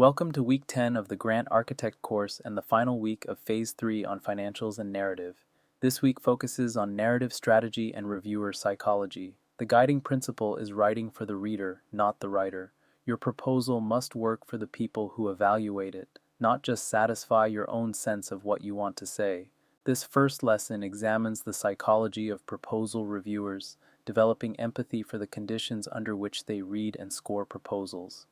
Welcome to Week 10 of the Grant Architect course and the final week of Phase 3 on financials and narrative. This week focuses on narrative strategy and reviewer psychology. The guiding principle is writing for the reader, not the writer. Your proposal must work for the people who evaluate it, not just satisfy your own sense of what you want to say. This first lesson examines the psychology of proposal reviewers, developing empathy for the conditions under which they read and score proposals.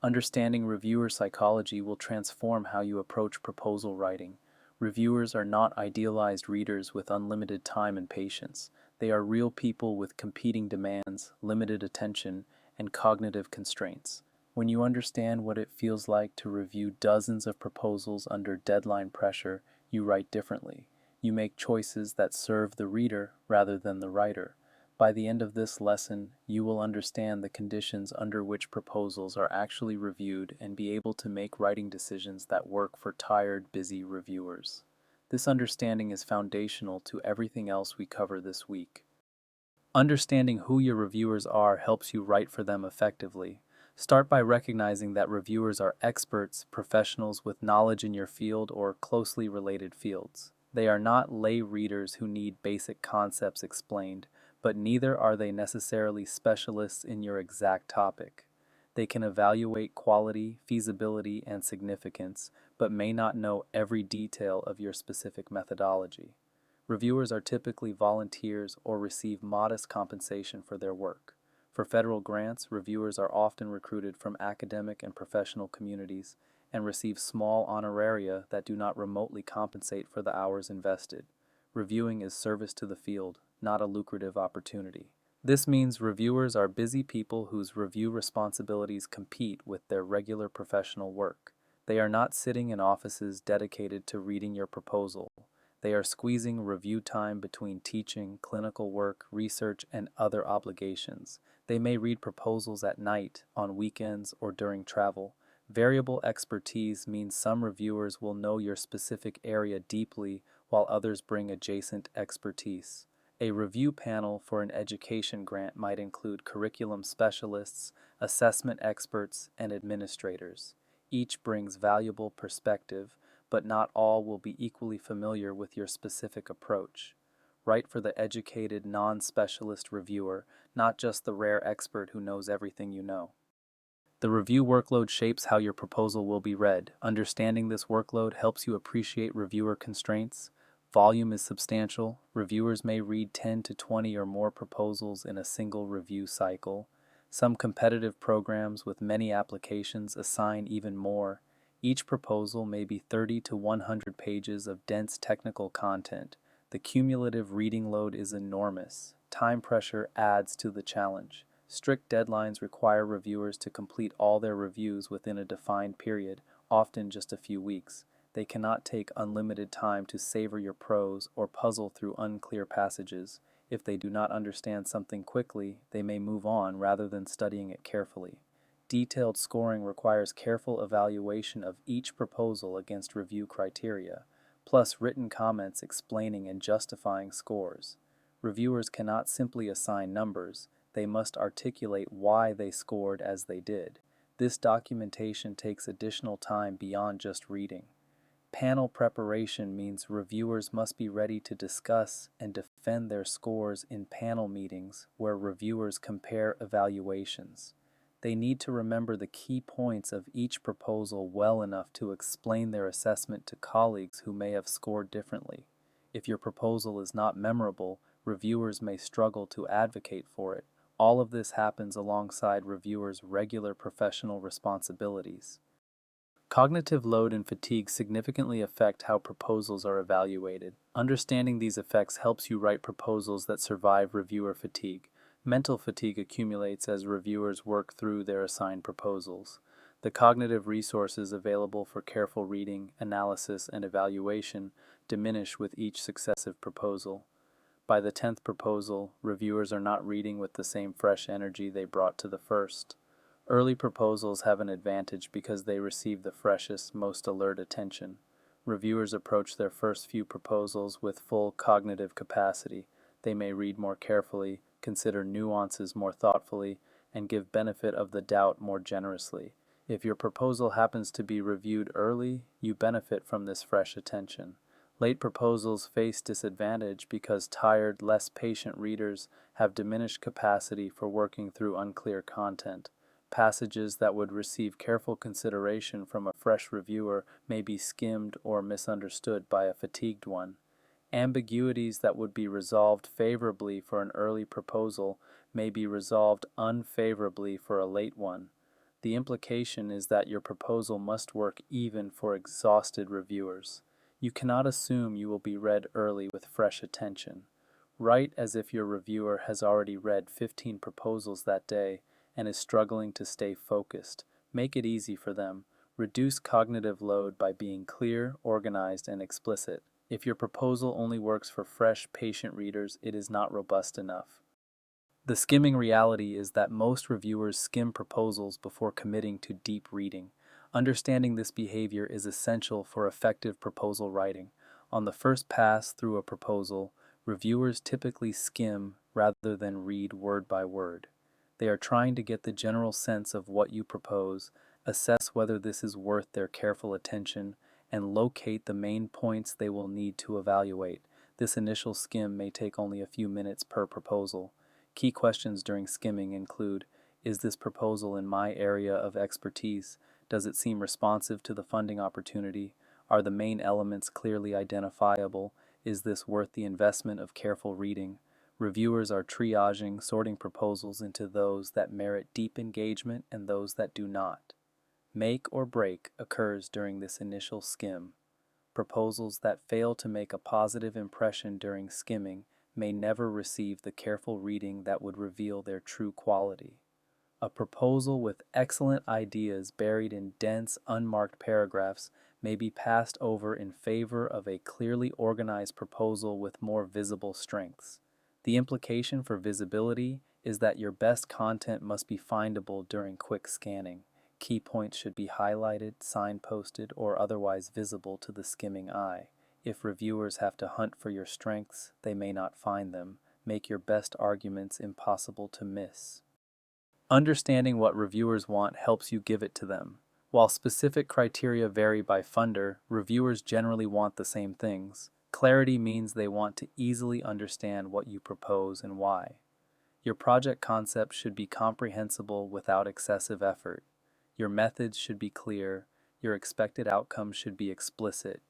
Understanding reviewer psychology will transform how you approach proposal writing. Reviewers are not idealized readers with unlimited time and patience. They are real people with competing demands, limited attention, and cognitive constraints. When you understand what it feels like to review dozens of proposals under deadline pressure, you write differently. You make choices that serve the reader rather than the writer. By the end of this lesson, you will understand the conditions under which proposals are actually reviewed and be able to make writing decisions that work for tired, busy reviewers. This understanding is foundational to everything else we cover this week. Understanding who your reviewers are helps you write for them effectively. Start by recognizing that reviewers are experts, professionals with knowledge in your field or closely related fields. They are not lay readers who need basic concepts explained, but neither are they necessarily specialists in your exact topic. They can evaluate quality, feasibility, and significance, but may not know every detail of your specific methodology. Reviewers are typically volunteers or receive modest compensation for their work. For federal grants, reviewers are often recruited from academic and professional communities and receive small honoraria that do not remotely compensate for the hours invested. Reviewing is service to the field, not a lucrative opportunity. This means reviewers are busy people whose review responsibilities compete with their regular professional work. They are not sitting in offices dedicated to reading your proposal. They are squeezing review time between teaching, clinical work, research, and other obligations. They may read proposals at night, on weekends, or during travel. Variable expertise means some reviewers will know your specific area deeply while others bring adjacent expertise. A review panel for an education grant might include curriculum specialists, assessment experts, and administrators. Each brings valuable perspective, but not all will be equally familiar with your specific approach. Write for the educated, non-specialist reviewer, not just the rare expert who knows everything you know. The review workload shapes how your proposal will be read. Understanding this workload helps you appreciate reviewer constraints. Volume is substantial. Reviewers may read 10 to 20 or more proposals in a single review cycle. Some competitive programs with many applications assign even more. Each proposal may be 30 to 100 pages of dense technical content. The cumulative reading load is enormous. Time pressure adds to the challenge. Strict deadlines require reviewers to complete all their reviews within a defined period, often just a few weeks. They cannot take unlimited time to savor your prose or puzzle through unclear passages. If they do not understand something quickly, they may move on rather than studying it carefully. Detailed scoring requires careful evaluation of each proposal against review criteria, plus written comments explaining and justifying scores. Reviewers cannot simply assign numbers. They must articulate why they scored as they did. This documentation takes additional time beyond just reading. Panel preparation means reviewers must be ready to discuss and defend their scores in panel meetings where reviewers compare evaluations. They need to remember the key points of each proposal well enough to explain their assessment to colleagues who may have scored differently. If your proposal is not memorable, reviewers may struggle to advocate for it. All of this happens alongside reviewers' regular professional responsibilities. Cognitive load and fatigue significantly affect how proposals are evaluated. Understanding these effects helps you write proposals that survive reviewer fatigue. Mental fatigue accumulates as reviewers work through their assigned proposals. The cognitive resources available for careful reading, analysis, and evaluation diminish with each successive proposal. By the 10th proposal, reviewers are not reading with the same fresh energy they brought to the first. Early proposals have an advantage because they receive the freshest, most alert attention. Reviewers approach their first few proposals with full cognitive capacity. They may read more carefully, consider nuances more thoughtfully, and give benefit of the doubt more generously. If your proposal happens to be reviewed early, you benefit from this fresh attention. Late proposals face disadvantage because tired, less patient readers have diminished capacity for working through unclear content. Passages that would receive careful consideration from a fresh reviewer may be skimmed or misunderstood by a fatigued one. Ambiguities that would be resolved favorably for an early proposal may be resolved unfavorably for a late one. The implication is that your proposal must work even for exhausted reviewers. You cannot assume you will be read early with fresh attention. Write as if your reviewer has already read 15 proposals that day and is struggling to stay focused. Make it easy for them. Reduce cognitive load by being clear, organized, and explicit. If your proposal only works for fresh, patient readers, it is not robust enough. The skimming reality is that most reviewers skim proposals before committing to deep reading. Understanding this behavior is essential for effective proposal writing. On the first pass through a proposal, reviewers typically skim rather than read word by word. They are trying to get the general sense of what you propose, assess whether this is worth their careful attention, and locate the main points they will need to evaluate. This initial skim may take only a few minutes per proposal. Key questions during skimming include: is this proposal in my area of expertise? Does it seem responsive to the funding opportunity? Are the main elements clearly identifiable? Is this worth the investment of careful reading? Reviewers are triaging, sorting proposals into those that merit deep engagement and those that do not. Make or break occurs during this initial skim. Proposals that fail to make a positive impression during skimming may never receive the careful reading that would reveal their true quality. A proposal with excellent ideas buried in dense, unmarked paragraphs may be passed over in favor of a clearly organized proposal with more visible strengths. The implication for visibility is that your best content must be findable during quick scanning. Key points should be highlighted, signposted, or otherwise visible to the skimming eye. If reviewers have to hunt for your strengths, they may not find them. Make your best arguments impossible to miss. Understanding what reviewers want helps you give it to them. While specific criteria vary by funder, reviewers generally want the same things. Clarity means they want to easily understand what you propose and why. Your project concept should be comprehensible without excessive effort. Your methods should be clear. Your expected outcomes should be explicit.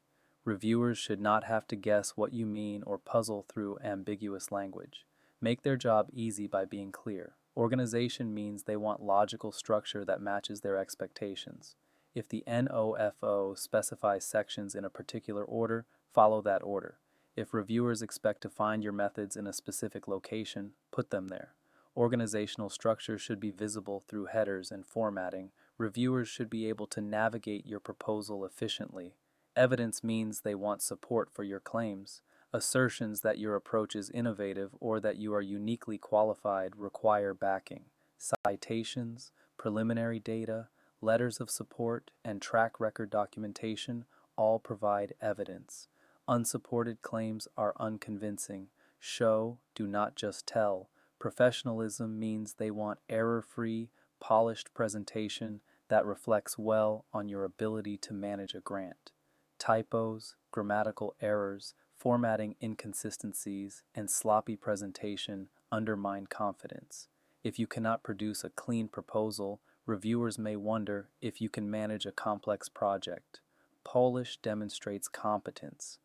Reviewers should not have to guess what you mean or puzzle through ambiguous language. Make their job easy by being clear. Organization means they want logical structure that matches their expectations. If the NOFO specifies sections in a particular order, follow that order. If reviewers expect to find your methods in a specific location, put them there. Organizational structure should be visible through headers and formatting. Reviewers should be able to navigate your proposal efficiently. Evidence means they want support for your claims. Assertions that your approach is innovative or that you are uniquely qualified require backing. Citations, preliminary data, letters of support, and track record documentation all provide evidence. Unsupported claims are unconvincing. Show, do not just tell. Professionalism means they want error-free, polished presentation that reflects well on your ability to manage a grant. Typos, grammatical errors, formatting inconsistencies, and sloppy presentation undermine confidence. If you cannot produce a clean proposal, reviewers may wonder if you can manage a complex project. Polish demonstrates competence.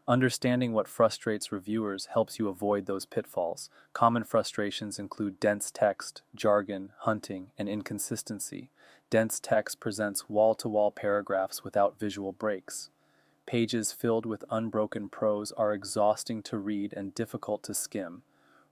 Understanding what frustrates reviewers helps you avoid those pitfalls. Common frustrations include dense text, jargon, hunting, and inconsistency. Dense text presents wall-to-wall paragraphs without visual breaks. Pages filled with unbroken prose are exhausting to read and difficult to skim.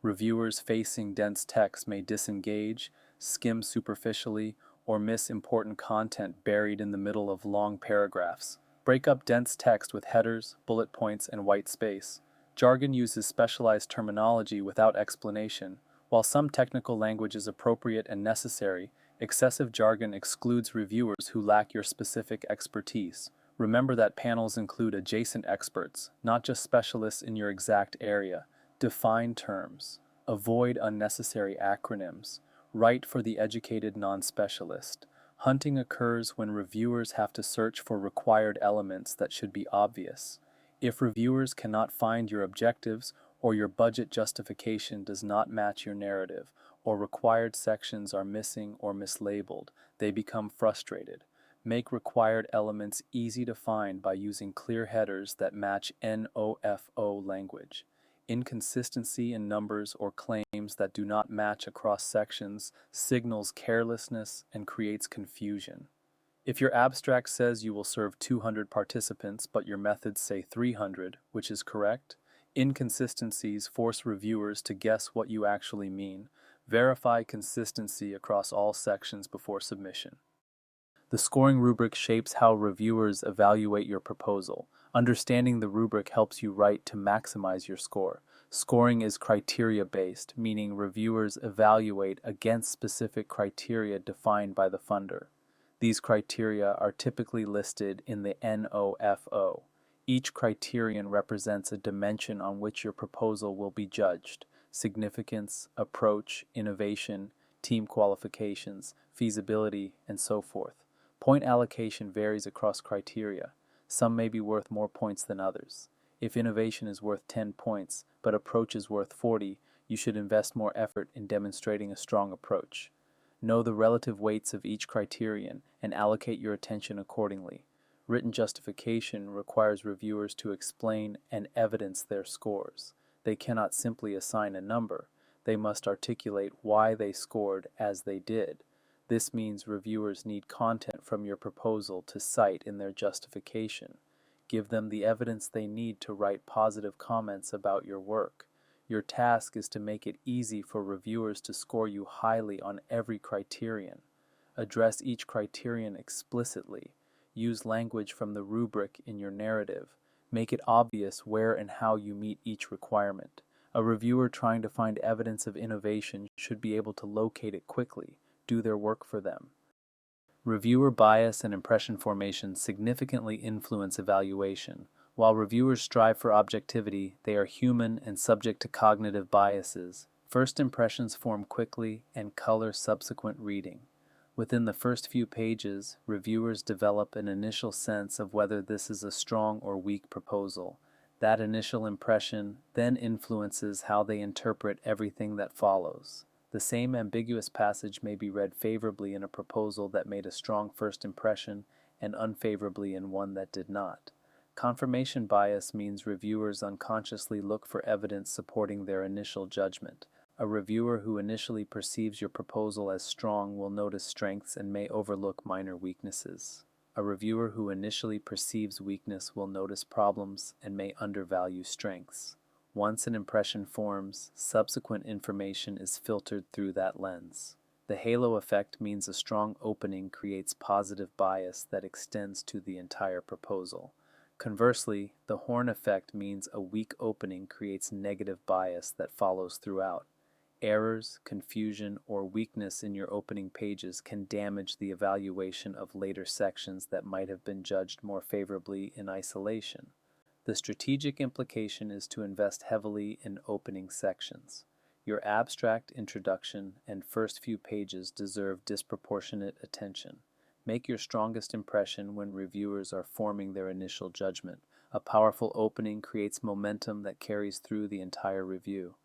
Reviewers facing dense text may disengage, skim superficially, or miss important content buried in the middle of long paragraphs. Break up dense text with headers, bullet points, and white space. Jargon uses specialized terminology without explanation. While some technical language is appropriate and necessary, excessive jargon excludes reviewers who lack your specific expertise. Remember that panels include adjacent experts, not just specialists in your exact area. Define terms. Avoid unnecessary acronyms. Write for the educated non-specialist. Hunting occurs when reviewers have to search for required elements that should be obvious. If reviewers cannot find your objectives, or your budget justification does not match your narrative, or required sections are missing or mislabeled, they become frustrated. Make required elements easy to find by using clear headers that match NOFO language. Inconsistency in numbers or claims that do not match across sections signals carelessness and creates confusion. If your abstract says you will serve 200 participants but your methods say 300, which is correct, inconsistencies force reviewers to guess what you actually mean. Verify consistency across all sections before submission. The scoring rubric shapes how reviewers evaluate your proposal. Understanding the rubric helps you write to maximize your score. Scoring is criteria-based, meaning reviewers evaluate against specific criteria defined by the funder. These criteria are typically listed in the NOFO. Each criterion represents a dimension on which your proposal will be judged: significance, approach, innovation, team qualifications, feasibility, and so forth. Point allocation varies across criteria. Some may be worth more points than others. If innovation is worth 10 points, but approach is worth 40, you should invest more effort in demonstrating a strong approach. Know the relative weights of each criterion and allocate your attention accordingly. Written justification requires reviewers to explain and evidence their scores. They cannot simply assign a number. They must articulate why they scored as they did. This means reviewers need content from your proposal to cite in their justification. Give them the evidence they need to write positive comments about your work. Your task is to make it easy for reviewers to score you highly on every criterion. Address each criterion explicitly. Use language from the rubric in your narrative. Make it obvious where and how you meet each requirement. A reviewer trying to find evidence of innovation should be able to locate it quickly. Do their work for them. Reviewer bias and impression formation significantly influence evaluation. While reviewers strive for objectivity, they are human and subject to cognitive biases. First impressions form quickly and color subsequent reading. Within the first few pages, reviewers develop an initial sense of whether this is a strong or weak proposal. That initial impression then influences how they interpret everything that follows. The same ambiguous passage may be read favorably in a proposal that made a strong first impression and unfavorably in one that did not. Confirmation bias means reviewers unconsciously look for evidence supporting their initial judgment. A reviewer who initially perceives your proposal as strong will notice strengths and may overlook minor weaknesses. A reviewer who initially perceives weakness will notice problems and may undervalue strengths. Once an impression forms, subsequent information is filtered through that lens. The halo effect means a strong opening creates positive bias that extends to the entire proposal. Conversely, the horn effect means a weak opening creates negative bias that follows throughout. Errors, confusion, or weakness in your opening pages can damage the evaluation of later sections that might have been judged more favorably in isolation. The strategic implication is to invest heavily in opening sections. Your abstract introduction and first few pages deserve disproportionate attention. Make your strongest impression when reviewers are forming their initial judgment. A powerful opening creates momentum that carries through the entire review.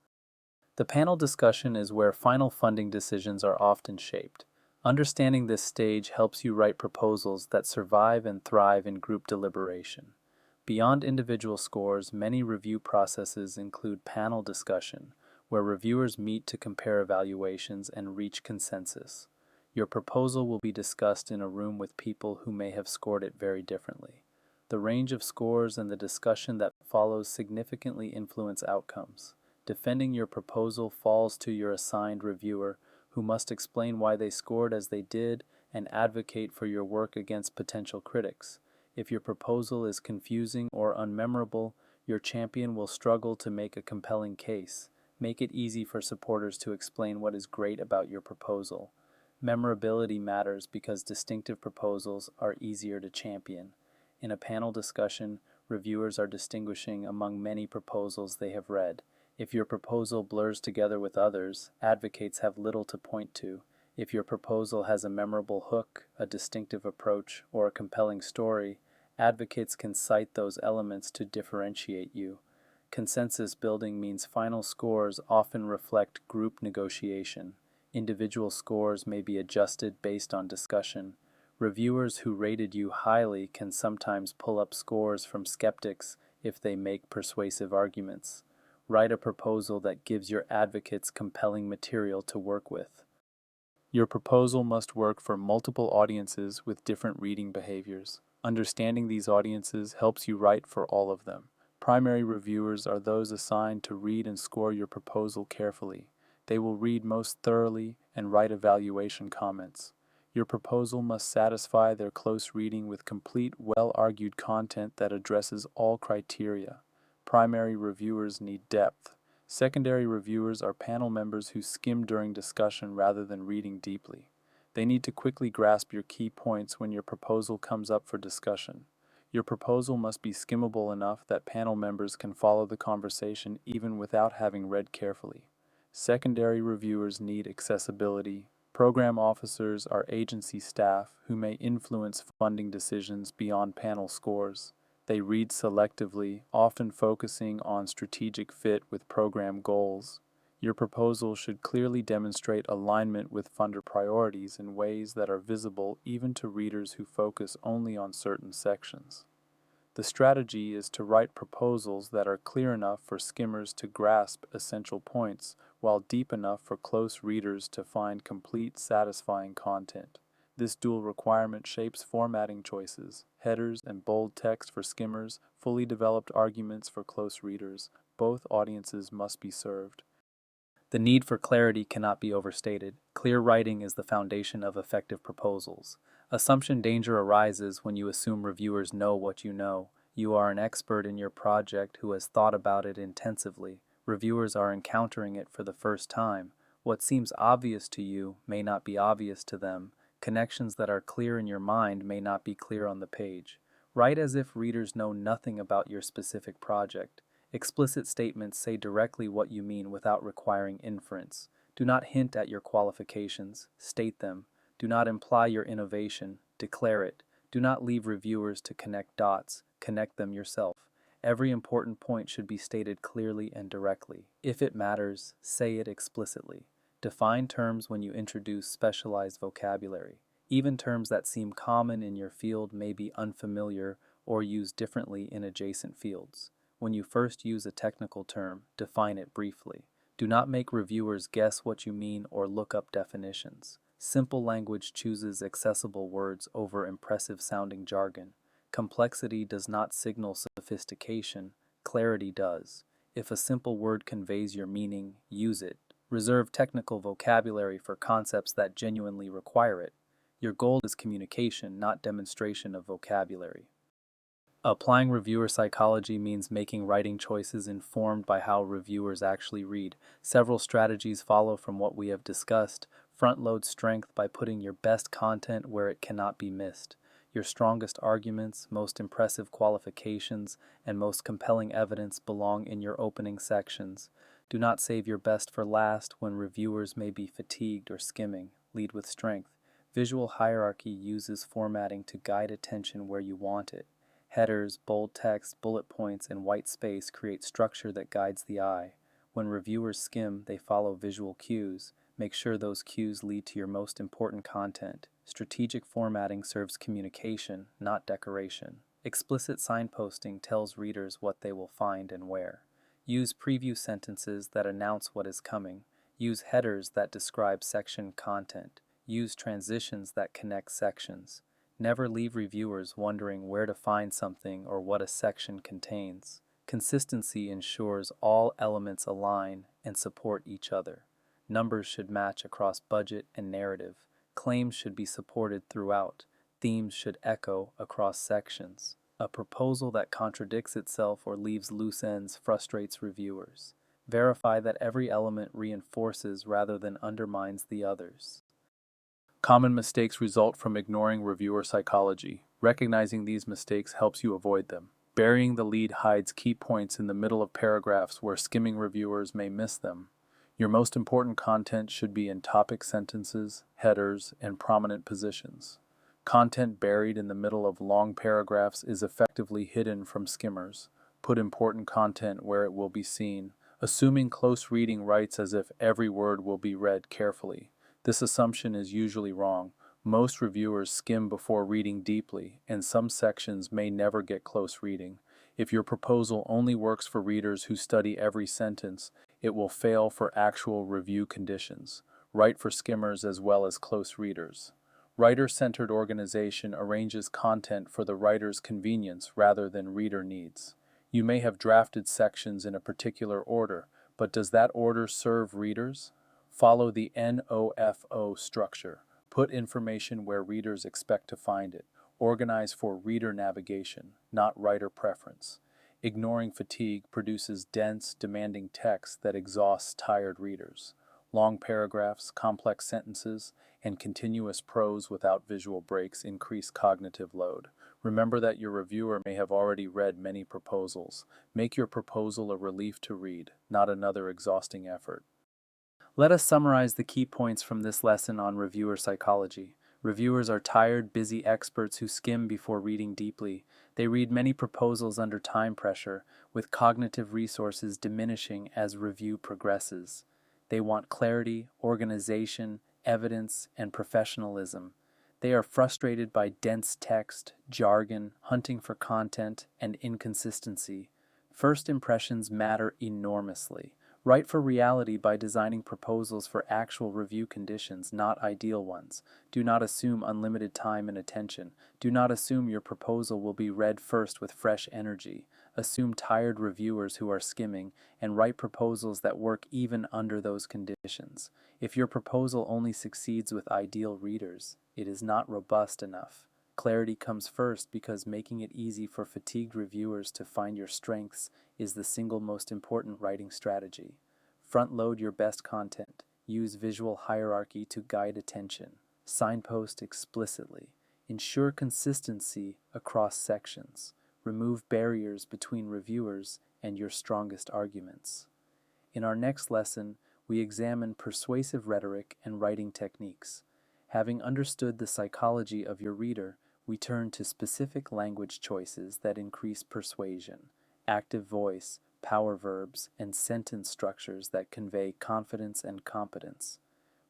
The panel discussion is where final funding decisions are often shaped. Understanding this stage helps you write proposals that survive and thrive in group deliberation. Beyond individual scores, many review processes include panel discussion, where reviewers meet to compare evaluations and reach consensus. Your proposal will be discussed in a room with people who may have scored it very differently. The range of scores and the discussion that follows significantly influence outcomes. Defending your proposal falls to your assigned reviewer, who must explain why they scored as they did and advocate for your work against potential critics. If your proposal is confusing or unmemorable, your champion will struggle to make a compelling case. Make it easy for supporters to explain what is great about your proposal. Memorability matters because distinctive proposals are easier to champion. In a panel discussion, reviewers are distinguishing among many proposals they have read. If your proposal blurs together with others, advocates have little to point to. If your proposal has a memorable hook, a distinctive approach, or a compelling story, advocates can cite those elements to differentiate you. Consensus building means final scores often reflect group negotiation. Individual scores may be adjusted based on discussion. Reviewers who rated you highly can sometimes pull up scores from skeptics if they make persuasive arguments. Write a proposal that gives your advocates compelling material to work with. Your proposal must work for multiple audiences with different reading behaviors. Understanding these audiences helps you write for all of them. Primary reviewers are those assigned to read and score your proposal carefully. They will read most thoroughly and write evaluation comments. Your proposal must satisfy their close reading with complete, well-argued content that addresses all criteria. Primary reviewers need depth. Secondary reviewers are panel members who skim during discussion rather than reading deeply. They need to quickly grasp your key points when your proposal comes up for discussion. Your proposal must be skimmable enough that panel members can follow the conversation even without having read carefully. Secondary reviewers need accessibility. Program officers are agency staff who may influence funding decisions beyond panel scores. They read selectively, often focusing on strategic fit with program goals. Your proposal should clearly demonstrate alignment with funder priorities in ways that are visible even to readers who focus only on certain sections. The strategy is to write proposals that are clear enough for skimmers to grasp essential points, while deep enough for close readers to find complete, satisfying content. This dual requirement shapes formatting choices: headers and bold text for skimmers, fully developed arguments for close readers. Both audiences must be served. The need for clarity cannot be overstated. Clear writing is the foundation of effective proposals. Assumption danger arises when you assume reviewers know what you know. You are an expert in your project who has thought about it intensively. Reviewers are encountering it for the first time. What seems obvious to you may not be obvious to them. Connections that are clear in your mind may not be clear on the page. Write as if readers know nothing about your specific project. Explicit statements say directly what you mean without requiring inference. Do not hint at your qualifications, state them. Do not imply your innovation, declare it. Do not leave reviewers to connect dots, connect them yourself. Every important point should be stated clearly and directly. If it matters, say it explicitly. Define terms when you introduce specialized vocabulary. Even terms that seem common in your field may be unfamiliar or used differently in adjacent fields. When you first use a technical term, define it briefly. Do not make reviewers guess what you mean or look up definitions. Simple language chooses accessible words over impressive-sounding jargon. Complexity does not signal sophistication, clarity does. If a simple word conveys your meaning, use it. Reserve technical vocabulary for concepts that genuinely require it. Your goal is communication, not demonstration of vocabulary. Applying reviewer psychology means making writing choices informed by how reviewers actually read. Several strategies follow from what we have discussed. Front-load strength by putting your best content where it cannot be missed. Your strongest arguments, most impressive qualifications, and most compelling evidence belong in your opening sections. Do not save your best for last when reviewers may be fatigued or skimming. Lead with strength. Visual hierarchy uses formatting to guide attention where you want it. Headers, bold text, bullet points, and white space create structure that guides the eye. When reviewers skim, they follow visual cues. Make sure those cues lead to your most important content. Strategic formatting serves communication, not decoration. Explicit signposting tells readers what they will find and where. Use preview sentences that announce what is coming. Use headers that describe section content. Use transitions that connect sections. Never leave reviewers wondering where to find something or what a section contains. Consistency ensures all elements align and support each other. Numbers should match across budget and narrative. Claims should be supported throughout. Themes should echo across sections. A proposal that contradicts itself or leaves loose ends frustrates reviewers. Verify that every element reinforces rather than undermines the others. Common mistakes result from ignoring reviewer psychology. Recognizing these mistakes helps you avoid them. Burying the lead hides key points in the middle of paragraphs where skimming reviewers may miss them. Your most important content should be in topic sentences, headers, and prominent positions. Content buried in the middle of long paragraphs is effectively hidden from skimmers. Put important content where it will be seen. Assuming close reading writes as if every word will be read carefully. This assumption is usually wrong. Most reviewers skim before reading deeply, and some sections may never get close reading. If your proposal only works for readers who study every sentence, it will fail for actual review conditions. Write for skimmers as well as close readers. Writer-centered organization arranges content for the writer's convenience rather than reader needs. You may have drafted sections in a particular order, but does that order serve readers? Follow the NOFO structure. Put information where readers expect to find it. Organize for reader navigation, not writer preference. Ignoring fatigue produces dense, demanding text that exhausts tired readers. Long paragraphs, complex sentences, and continuous prose without visual breaks increase cognitive load. Remember that your reviewer may have already read many proposals. Make your proposal a relief to read, not another exhausting effort. Let us summarize the key points from this lesson on reviewer psychology. Reviewers are tired, busy experts who skim before reading deeply. They read many proposals under time pressure, with cognitive resources diminishing as review progresses. They want clarity, organization, evidence, and professionalism. They are frustrated by dense text, jargon, hunting for content, and inconsistency. First impressions matter enormously. Write for reality by designing proposals for actual review conditions, not ideal ones. Do not assume unlimited time and attention. Do not assume your proposal will be read first with fresh energy. Assume tired reviewers who are skimming, and write proposals that work even under those conditions. If your proposal only succeeds with ideal readers, it is not robust enough. Clarity comes first because making it easy for fatigued reviewers to find your strengths is the single most important writing strategy. Front-load your best content. Use visual hierarchy to guide attention. Signpost explicitly. Ensure consistency across sections. Remove barriers between reviewers and your strongest arguments. In our next lesson, we examine persuasive rhetoric and writing techniques. Having understood the psychology of your reader, we turn to specific language choices that increase persuasion, active voice, power verbs, and sentence structures that convey confidence and competence.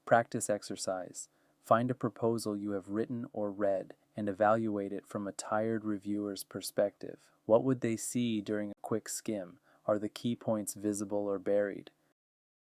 Practice exercise. Find a proposal you have written or read and evaluate it from a tired reviewer's perspective. What would they see during a quick skim? Are the key points visible or buried?